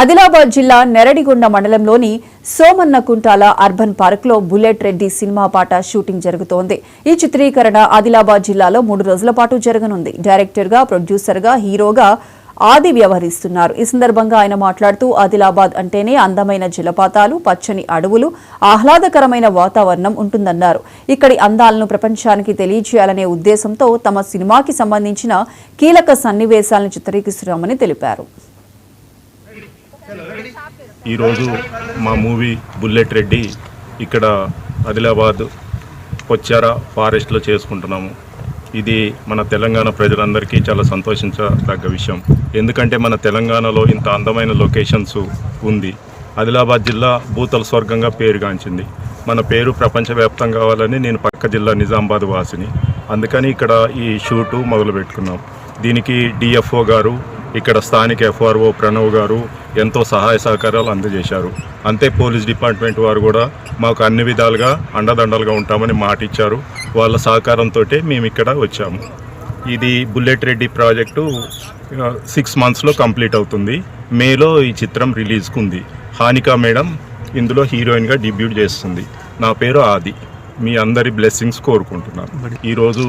ఆదిలాబాద్ జిల్లా నెరడిగొండ మండలంలోని సోమన్నకుంటాల అర్బన్ పార్క్లో బుల్లెట్ రెడ్డి సినిమా పాట షూటింగ్ జరుగుతోంది. ఈ చిత్రీకరణ ఆదిలాబాద్ జిల్లాలో 3 రోజుల పాటు జరగనుంది. డైరెక్టర్గా, ప్రొడ్యూసర్గా, హీరోగా ఆది వ్యవహరిస్తున్నారు. ఈ సందర్భంగా ఆయన మాట్లాడుతూ ఆదిలాబాద్ అంటేనే అందమైన జలపాతాలు, పచ్చని అడవులు, ఆహ్లాదకరమైన వాతావరణం ఉంటుందన్నారు. ఇక్కడి అందాలను ప్రపంచానికి తెలియజేయాలనే ఉద్దేశంతో తమ సినిమాకి సంబంధించిన కీలక సన్నివేశాలను చిత్రీకరిస్తున్నామని తెలిపారు. ఈరోజు మా మూవీ బుల్లెట్ రెడ్డి ఇక్కడ ఆదిలాబాద్ పొచ్చార ఫారెస్ట్లో చేసుకుంటున్నాము. ఇది మన తెలంగాణ ప్రజలందరికీ చాలా సంతోషించదగ్గ విషయం. ఎందుకంటే మన తెలంగాణలో ఇంత అందమైన లొకేషన్స్ ఉంది. ఆదిలాబాద్ జిల్లా భూతల స్వర్గంగా పేరుగాంచింది. మన పేరు ప్రపంచవ్యాప్తం కావాలని నేను పక్క జిల్లా నిజామాబాద్ వాసిని. అందుకని ఇక్కడ ఈ షూటు మొదలు పెట్టుకున్నాం. దీనికి డిఎఫ్ఓ గారు, ఇక్కడ స్థానిక ఎఫ్ఆర్ఓ ప్రణవ్ గారు ఎంతో సహాయ సహకారాలు అందజేశారు. అంతే పోలీస్ డిపార్ట్మెంట్ వారు కూడా మాకు అన్ని విధాలుగా అండదండలుగా ఉంటామని మాట ఇచ్చారు. వాళ్ళ సహకారంతో మేము ఇక్కడ వచ్చాము. ఇది బుల్లెట్ రెడ్డి ప్రాజెక్టు 6 monthsలో కంప్లీట్ అవుతుంది. మేలో ఈ చిత్రం రిలీజ్కు ఉంది. హానికా మేడం ఇందులో హీరోయిన్గా డెబ్యూట్ చేస్తుంది. నా పేరు ఆది. మీ అందరి బ్లెస్సింగ్స్ కోరుకుంటున్నాను. ఈరోజు